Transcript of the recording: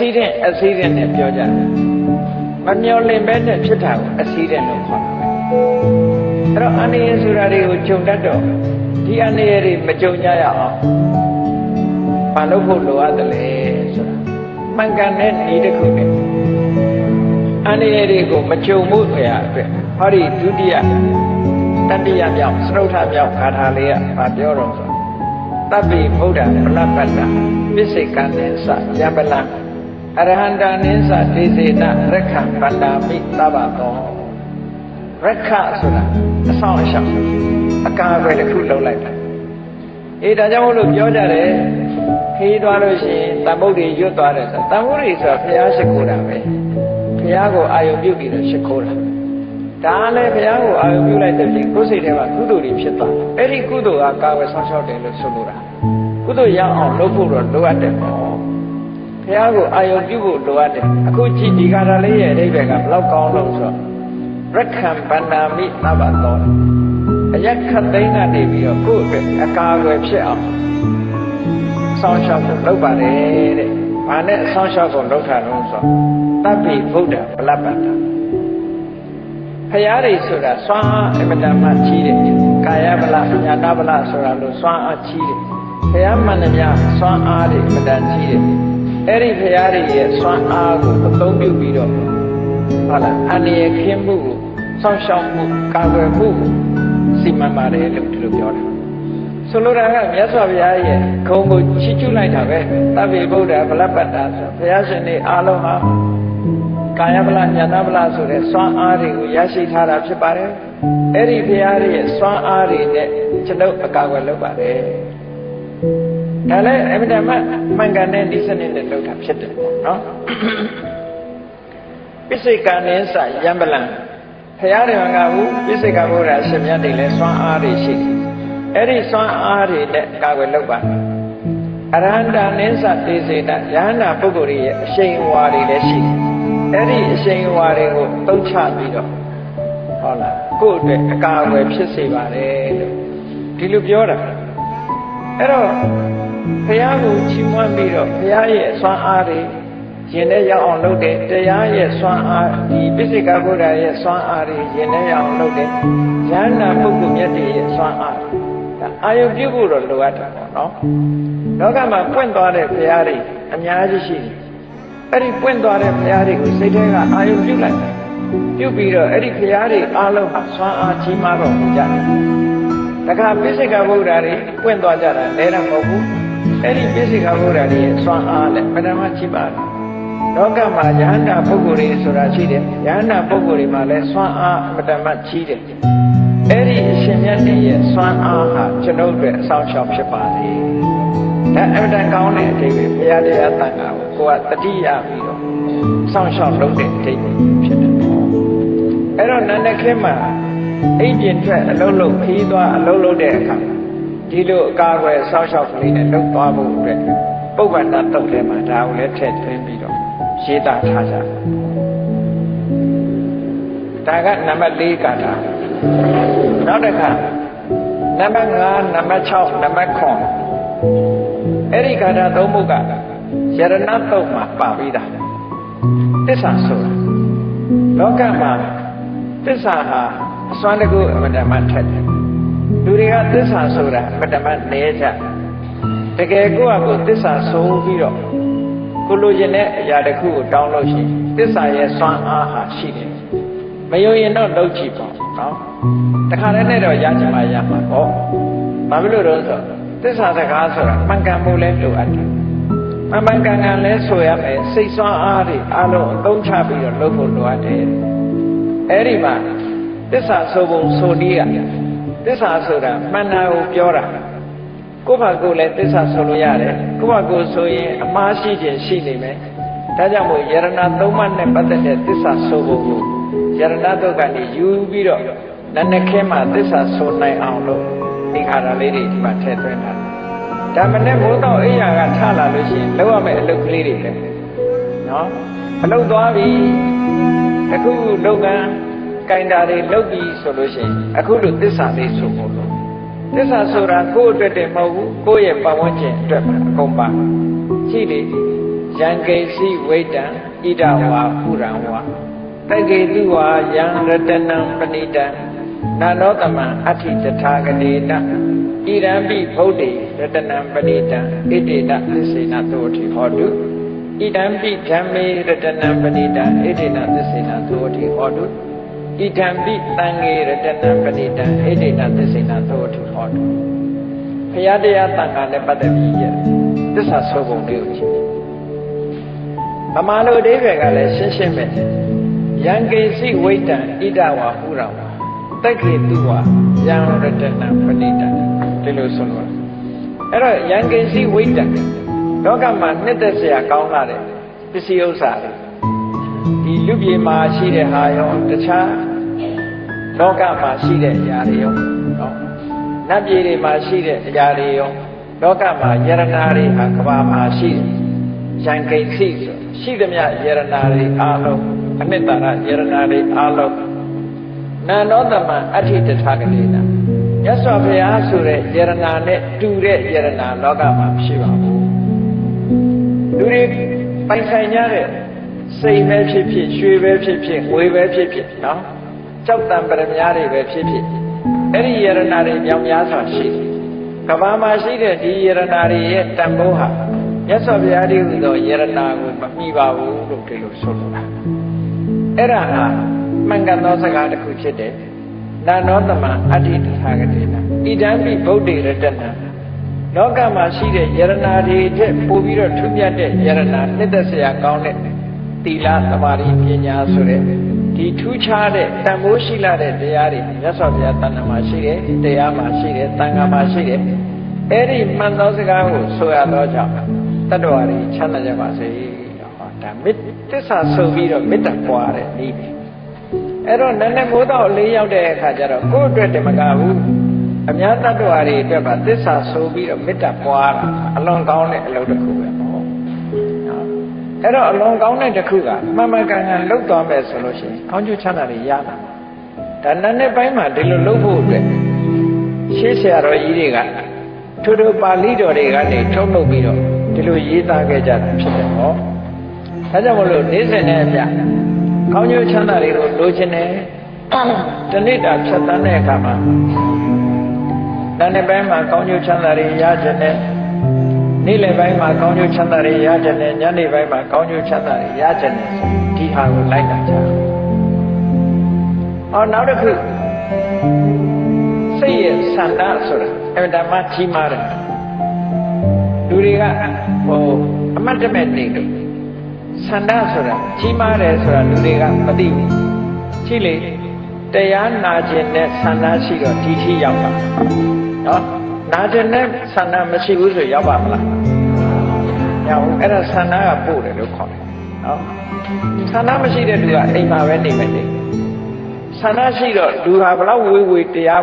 accident နဲ့ပြောကြတယ်မမျောလင့်ပဲနဲ့ဖြစ်တာကို accident လို့ခေါ်တာပဲအဲ့တော့အန္တရာယ်ဆိုတာတွေကိုဂျုံတတ်တော့ဒီအန္တရာယ်တွေမကြုံကြရအောင်ဘာလို့ဖို့လိုအပ်တယ်လဲဆိုတာမှန်ကန်တဲ့ဤတစ်ခုနဲ့အန္တရာယ်တွေကိုမကြုံမှုအရာအတွက်ဟောဒီဒုတိယတတိယမြောက်စရုထမြောက်ဂါထာလေးကဘာပြောတော့ဆိုတပ္ပိဗုဒ္ဓဗလပတ္တပစ္စေကံနေစယပလံအရဟန္တာနိသဒေစေနရက္ခပန္တာမိသဗ္ဗသောရက္ခဆိုတာအဆောင်အရှောက်အကာအကွယ်တစ်ခုလုပ်လိုက်တာဒါကြောင့်မို့လို့ပြောကြတယ်ခီးသွားလို့ရှိရင်တန်ဖို့တွေရွတ်သွားတယ်ဆိုတန်ဖို့တွေဆိုတာဘုရားရှိခိုးတာပဲဘုရားကိုအာယုပြုပြီးတော့ရှိခိုးတာဒါလည်းဘုရားကိုအာယုပြုလိုက်တဲ့ပြင်ကိုယ်စိတ်ထဲမှာကုသိုလ်တွေဖြစ်သွားအဲ့ဒီကုသိုလ်ကကာဝယ်ဆောင်ရှောက်တယ်လို့ဆိုလိုတာကုသိုလ်ရအောင်လုပ်ဖို့တော့လိုအပ်တယ်ပေါ့ဘုရားကိုအာယုပြုဖို့လိုအပ်တယ်အခုကြည့်ဒီကာထာလေးရဲ့အဓိပ္ပာယ်ကဘလောက်ကောင်းလို့ဆိုတော့ရက္ခံပန္နာမိသဗ္ဗသောအယက်ခတ်သိမ်းကနေပြီးတော့ကိုယ့်အတွက်အကာအကွယ်ဖြစ်အောင်ဆောင်းလျှောက်ဖို့လုပ်ပါတယ်တဲ့။ဘာနဲ့ဆောင်းလျှောက်ဖို့လုပ်တာလို့ဆိုတပ္ပိဗုဒ္ဓဗလပတ္တဖရာတွေဆိုတာစွမ်းအားအမတန်မှကြီးတယ်။ကာယဗလညာနာဗလဆိုတာလို့စွမ်းအားကြီးတယ်။ဖရာမှန်တယ်များစွမ်းအားတွေအမတန်ကြီးတယ်။အဲ့ဒီဖရာတွေရဲ့စွမ်းအားကိုအသုံးပြုပြီးတော့ဟုတ်လားအန္တရာယ်ခင်းမှုကိုစောင့်ရှောက်မှုကာကွယ်မှုစီမံပါတယ်လို့ဒီလိုပြောတယ်ဆိုလိုတာကမြတ်စွာဘုရားရဲ့ဂုဏ်ကိုချီးကျူးလိုက်တာပဲတပ္ပိဗုဒ္ဓဗလပတ္တဆိုဘုရားရှင်တွေအားလုံးဟာကာယဗလညာနာဗလဆိုတဲ့စွမ်းအားတွေကိုရရှိထားတာဖြစ်ပါတယ်အဲ့ဒီဘုရားရဲ့စွမ်းအားတွေနဲ့ကျွန်ုပ်အကာအကွယ်လုပ်ပါတယ်ဒါလည်းအမြဲတမ်းမှန်ကန်တဲ့ဒီစနစ်နဲ့လုပ်တာဖြစ်တယ်ပေါ့နော်ပစ္စေကံနင်းစယံပလံဘုရားတွေမှာကဘူးပစ္စေကဗုဒ္ဓရှင်မြတ်တွေလည်းစွမ်းအားတွေရှိတယ်အဲ့ဒီစွမ်းအားတွေနဲ့ကာကွယ်လုပ်ပါအရဟန္တာနိသဒေစေနယဟန္တာပုဂ္ဂိုလ်ရဲ့အရှိန်အဝါတွေလည်းရှိတယ်အဲ့ဒီအရှိန်အဝါတွေကိုသုံးချပြီးတော့ဟုတ်လားကိုယ့်အတွက်အကာအကွယ်ဖြစ်စေပါတယ်လို့ဒီလိုပြောတာအဲ့တော့ဘုရားကိုချီးမွမ်းပြီးတော့ဘုရားရဲ့စွမ်းအားတွေရင်ထဲရောက်အောင်လုပ်တယ်တရားရဲ့စွမ်းအားဒီပစ္စေကဗုဒ္ဓရဲ့စွမ်းအားတွေရင်ထဲရောက်အောင်လုပ်တယ်ယန္တာပုဂ္ဂိုလ်မြတ်တွေရဲ့စွမ်းအားအာယုပြုဖို့တော့လိုအပ်တာပေါ့နော်လောကမှာပွင့်သွားတဲ့ဘုရားတွေအများကြီးရှိတယ်အဲ့ဒီပွင့်သွားတဲ့ဘုရားတွေကိုစိတ်ထဲကအာယုပြုလိုက်ပြုပြီးတော့အဲ့ဒီဘုရားတွေအားလုံးဟာစွမ်းအားကြီးမားတော့ကြတယ်တခါပစ္စေကဗုဒ္ဓတွေပွင့်သွားကြတာလည်းတော့မဟုတ်ဘူးအဲ့ဒီပစ္စေကဗုဒ္ဓတွေရဲ့စွမ်းအားလည်းပထမကြီးပါတယ်လောကမှာယဟန္တာပုဂ္ဂိုလ်တွေဆိုတာရှိတယ်ယဟန္တာပုဂ္ဂိုလ်တွေမှာလည်းစွမ်းအားအမတန်မှကြီးတယ်အဲ့ဒီအရှင်မြတ်ရဲ့စွမ်းအားဟာကျွန်ုပ်တို့အဆောင်ရှောက်ဖြစ်ပါလေဒါအမတန်ကောင်းတဲ့အချိန်ပဲဘုရားတရားတန်ခါကိုကိုကတတိယပြီးတော့ဆောင်ရှောက်လုပ်တဲ့အချိန်ဖြစ်တယ်အဲ့တော့နန္ဒခေမှာအိမ်ပြင်ထွက်အလုံးလုံးခီးသွားအလုံးလုံးတဲ့အခါဒီလိုအကာအကွယ်ဆောင်ရှောက်ကလေးနဲ့လုပ်သွားဖို့အတွက်ပုဗ္ဗန္တတုတ်ထဲမှာဒါကိုလည်းထည့်သွင်းပြီးတော့ရေးသားထားကြဒါကနံပါတ်4ကာထာနောက်တစ်ခါနံပါတ်5နံပါတ်6နံပါတ်9အဲ့ဒီကာထာသုံးခုကယရဏတုတ်မှာပါပြီးတာသစ္စာဆိုတာလောကမှာသစ္စာဟာအစွမ်းတကူအမတ္တမထက်တယ်လူတွေကသစ္စာဆိုတာအမတ္တမနေကြတကယ်ကိုယ့်အကိုသစ္စာဆိုပြီးတော့ကိုလိုချင်တဲ့အရာတစ်ခုကိုတောင်းလို့ရှိရင်သစ္စာရဲ့စွမ်းအားဟာရှိတယ်မယုံရင်တော့လုပ်ကြည့်ပေါ့နော်တခါတည်းနဲ့တော့ရချင်မှရမှာပေါ့ဘာဖြစ်လို့တော့ဆိုသစ္စာစကားဆိုတာမှန်ကန်မှုလဲလိုအပ်တယ်မှန်ကန်ကန်လဲဆိုရမယ်စိတ်စွမ်းအားတွေအလုံးအသုံးချပြီးတော့လုပ်ဖို့လိုအပ်တယ်အဲ့ဒီမှာသစ္စာဆိုပုံဆိုနည်းကသစ္စာဆိုတာမှန်တာကိုပြောတာကိုယ့်ဘာကိုယ်လည်းသစ္စာဆိုလို့ရတယ်ကိုယ့်ဘာကိုယ်ဆိုရင်အမှားရှိခြင်းရှိနေမယ်ဒါကြောင့်မို့ယရဏသုံးပါးနဲ့ပတ်သက်တဲ့သစ္စာဆိုပုံကိုယရဏတုတ်ကနေယူပြီးတော့နန္ဒခေမှာသစ္စာဆိုနိုင်အောင်လို့ဒီခါရလေးတွေဒီမှာထည့်သွင်းထားတယ်ဒါမနဲ့မိုးတော့အိယာကထလာလို့ရှိရင်လောက်ရမယ့်အလုပ်ကလေးတွေပဲနော်အလုပ်သွားပြီအခုလုပ်ငန်းကင်တာတွေလုပ်ပြီးဆိုလို့ရှိရင်အခုလိုသစ္စာလေးဆိုဖို့လို့သစ္စာဆိုတာကိုယ့်အတွက်တည်းမဟုတ်ဘူးကိုယ့်ရဲ့ပတ်ဝန်းကျင်အတွက်ပါအကုန်ပါရှိလေယ ယံကိစီဝိတံဣဒဝါပုရံဝါတက္ကေတုဝါယံရတနံပဏိတံနာနောတမံအဋ္ဌိတထာဂတိနဣရံပိဗုဒ္ဓေရတနံပဏိတံဣတိနသစ္စေနသောတိဟောတုဣဒံပိဓမ္မေရတနံပဏိတံဣတိနသစ္စေနသောတိဟောတုဣဒံပိသံဃေရတနံပဏိတံဣတိနသစ္စေနသောတိဟောတုဘုရားတရားတန်ခါနဲ့ပတ်သက်ပြီးသစ္စာဆိုပုံလေးကိုကြည့်ဗမာလိုအဓိပ္ပာယ်ကလည်းရှင်းရှင်းပဲယံကိစီဝိတံဣဒဝါပုရံဝါတက္ခေတုဝါယံရတနံပဏိတံဒီလိုဆိုလို့အဲ့တော့ယံကိစီဝိတံလောကမှာနှစ်သက်စရာကောင်းလာတဲ့ပစ္စည်းဥစ္စာတွေဒီလူပြေမှာရှိတဲ့ဟာရောတခြားလောကမှာရှိတဲ့အရာတွေရောနော်နတ်ပြည်တွေမှာရှိတဲ့အရာတွေရောလောကမှာယရနာတွေဟာကဘာမှာရှိတယ်ယံကိစီဆိုရှိသမျှယရနာတွေအားလုံးအနှစ်သာရယရနာတွေအားလုံးနာနောတမံအဋ္ဌိတထာဂတိနာမြတ်စွာဘုရားဆိုတဲ့ယရနာနဲ့တူတဲ့ယရနာလောကမှာမရှိပါဘူးလူတွေပိုင်ဆိုင်ကြတဲ့စိတ်ပဲဖြစ်ဖြစ်ရွှေပဲဖြစ်ဖြစ်ငွေပဲဖြစ်ဖြစ်နော်ကြောက်တံပရမများတွေပဲဖြစ်ဖြစ်အဲ့ဒီယရနာတွေမြောင်များစွာရှိတယ်ကဘာမှာရှိတဲ့ဒီယရနာတွေရဲ့တန်ဖိုးဟာမြတ်စွာဘုရားတည်းဟူသောယရနာကိုမမိပါဘူးလို့ဒီလိုဆိုလိုတာအဲ့ဒါဟာမှန်ကန်သောစကားတစ်ခုဖြစ်တယ်နာနောတမံအဋ္ဌိတထာဂတိနာဣဒံပိဗုဒ္ဓေရတနံလောကမှာရှိတဲ့ယရနာတွေထက်ပိုပြီးတော့ထူးမြတ်တဲ့ယရနာနှစ်သက်စရာကောင်းတဲ့သီလသမာဓိပညာဆိုတဲ့ဒီထူးခြားတဲ့တန်ဖိုးရှိလာတဲ့တရားတွေမြတ်စွာဘုရားတဏ္ဍာမှာရှိတယ်တရားမှာရှိတယ်သံဃာမှာရှိတယ်အဲ့ဒီမှန်သောစကားကိုဆိုရတော့ကြောင့်တတ္တဝါတွေချမ်းသာကြပါစေဟောဒါမေတ္တာဆိုပြီးတော့မေတ္တာပွားတဲ့နည်းပဲအဲ့တော့နည်းနည်းမိုးတော့လေးရောက်တဲ့အခါကျတော့ကိုယ့်အတွက်တမကဘူးအများတတ္တဝါတွေအတွက်ပါသစ္စာဆိုပြီးတော့မေတ္တာပွားတာအလွန်ကောင်းတဲ့အလုပ်တစ်ခုပဲပေါ့နော်အဲ့တော့အလွန်ကောင်းတဲ့တစ်ခုကမှန်မှန်ကန်ကန်လုပ်သွားမယ်ဆိုလို့ရှိရင်ကောင်းကျိုးချမ်းသာတွေရတာဒါနည်းနည်းပိုင်းမှာဒီလိုလုပ်ဖို့အတွက်ရှေးဆရာတော်ကြီးတွေကထို့ထို့ပါဠိတော်တွေကနေထုတ်လုပ်ပြီးတော့ဒီလိုရေးသားခဲ့ကြတာဖြစ်တယ်ဟောဒါကြောင့်မလို့နေ့စဉ်နဲ့အမျှကောင်းကျိုးချမ်းသာတွေကိုလိုချင်တယ်တဏိတာဖြတ်တန်းတဲ့အခါမှာတဏှိပိုင်းမှာကောင်းကျိုးချမ်းသာတွေရချင်တယ်နေ့လယ်ပိုင်းမှာကောင်းကျိုးချမ်းသာတွေရချင်တယ်ညနေပိုင်းမှာကောင်းကျိုးချမ်းသာတွေရချင်တယ်ဒီဟာကိုလိုက်လာကြနောက်တစ်ခုစိတ်ရဲ့ဆန္ဒဆိုတာအမှန်တမ်းကြီးမားတယ်လူတွေကအမတ်တမဲ့နေတယ်ဆန္ဒဆိုတာကြီးမားတယ်ဆိုတာလူတွေကမသိဘူးကြည့်လေတရားနာခြင်းနဲ့ဆန္ဒရှိတော့ဒီထိရောက်ပါနော်နာခြင်းနဲ့ဆန္ဒမရှိဘူးဆိုရောက်ပါမလားရောက်အဲ့ဒါဆန္ဒကပို့တယ်လို့ခေါ်တယ်နော်ဆန္ဒမရှိတဲ့လူကအိမ်မှာပဲနေမယ်လေဆန္ဒရှိတော့လူဟာဘလောက်ဝေးဝေးတရား